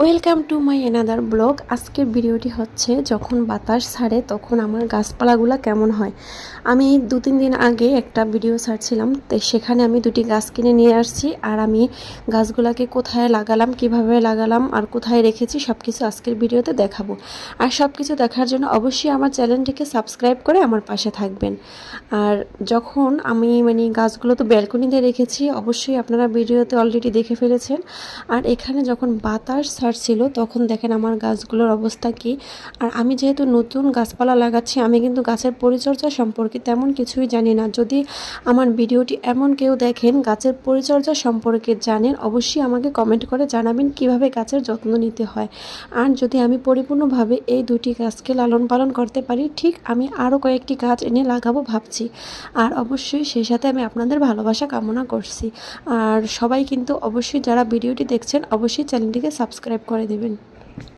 Welcome to my another blog. আজকের ভিডিওটি হচ্ছে যখন বাতাস ছাড়ে তখন আমার গাছপালাগুলো কেমন হয়। আমি 2-3 দিন আগে একটা ভিডিও ছাড়ছিলাম, তো সেখানে আমি 2টি গাছ কিনে নিয়ে আসছি। আর আমি গাছগুলোকে কোথায় লাগালাম, কিভাবে লাগালাম আর কোথায় রেখেছি সব কিছু আজকের ভিডিওতে দেখাবো। আর সব কিছু দেখার জন্য অবশ্যই আমার চ্যানেলটিকে সাবস্ক্রাইব করে আমার পাশে থাকবেন। আর যখন আমি গাছগুলো তো ব্যালকনিতে রেখেছি, অবশ্যই আপনারা ভিডিওতে অলরেডি দেখে ফেলেছেন। আর এখানে যখন বাতাস ছাড়ছিল তখন দেখেন আমার গাছগুলোর অবস্থা কি। আর আমি যেহেতু নতুন গাছপালা লাগাচ্ছি, আমি কিন্তু গাছের পরিচর্যা সম্পর্কে তেমন কিছুই জানি না। যদি আমার ভিডিওটি এমন কেউ দেখেন গাছের পরিচর্যা সম্পর্কে জানেন, অবশ্যই আমাকে কমেন্ট করে জানাবেন কিভাবে গাছের যত্ন নিতে হয়। আর যদি আমি পরিপূর্ণভাবে এই 2টি গাছকে লালন পালন করতে পারি, ঠিক আমি আরও কয়েকটি গাছ এনে লাগাবো ভাবছি। আর অবশ্যই সেই সাথে আমি আপনাদের ভালোবাসা কামনা করছি। আর সবাই কিন্তু অবশ্যই যারা ভিডিওটি দেখছেন অবশ্যই চ্যানেলটিকে সাবস্ক্রাইব করে দেবেন।